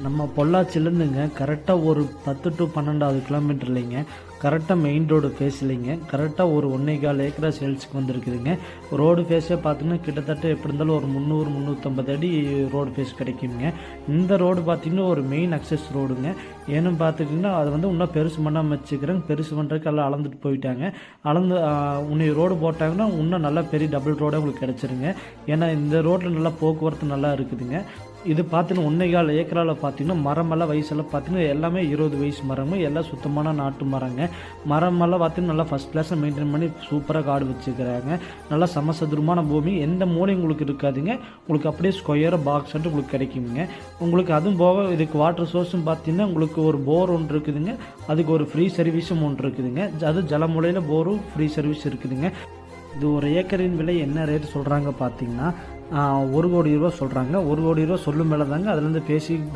நம்ம பொள்ளாச்சிலேருந்துங்க கரெக்டாக ஒரு 10 to 12 கிலோமீட்டர்லைங்க கரெக்டாக மெயின் ரோடு ஃபேஸ்லைங்க கரெக்டாக ஒரு 1.25 ஏக்கரா சேல்ஸுக்கு வந்திருக்குதுங்க. ரோடு ஃபேஸே பார்த்தீங்கன்னா கிட்டத்தட்ட எப்படி இருந்தாலும் ஒரு 300-350 அடி ரோடு ஃபேஸ் கிடைக்குங்க. இந்த ரோடு பார்த்திங்கன்னா ஒரு மெயின் அக்சஸ் ரோடுங்க. ஏன்னு பார்த்துட்டிங்கன்னா அது வந்து இன்னும் பெருசு பண்ணாமல் வச்சுக்கிறேங்க. பெருசு பண்ணுறதுக்கு எல்லாம் அளந்துட்டு போயிட்டாங்க. இன்னும் ரோடு போட்டாங்கன்னா இன்னும் நல்லா பெரிய டபுள் ரோடாக உங்களுக்கு கிடச்சிருங்க. ஏன்னா இந்த ரோட்டில் நல்லா போக்குவரத்து நல்லா இருக்குதுங்க. இது பார்த்தீங்கன்னா 1.25 ஏக்கராவில் பார்த்தீங்கன்னா மரமெல்லாம் வயசெல்லாம் பார்த்தீங்கன்னா எல்லாமே 20 வயசு மரங்க, எல்லாம் சுத்தமான நாட்டு மரங்க. மரமெல்லாம் பார்த்தீங்கன்னா நல்லா ஃபஸ்ட் கிளாஸாக மெயின்டைன் பண்ணி சூப்பராக காடு வச்சுக்கிறாங்க. நல்லா சமசதுரமான பூமி, எந்த மூலையும் உங்களுக்கு இருக்காதுங்க. உங்களுக்கு அப்படியே ஸ்கொயராக பாக்ஸ் உங்களுக்கு கிடைக்குங்க. உங்களுக்கு அதுவும் போக இதுக்கு வாட்டர் சோர்ஸும் பார்த்தீங்கன்னா உங்களுக்கு ஒரு போர் ஒன்று இருக்குதுங்க. அதுக்கு ஒரு ஃப்ரீ சர்வீஸும் ஒன்று இருக்குதுங்க. அது ஜலமுலையில் போரும் ஃப்ரீ சர்வீஸ் இருக்குதுங்க. இது ஒரு ஏக்கரின் விலை என்ன ரேட் சொல்கிறாங்க பார்த்தீங்கன்னா 1 கோடி ரூபா சொல்கிறாங்க. 1 கோடி ரூபா சொல்லும் மேலே தாங்க அதுலேருந்து பேசி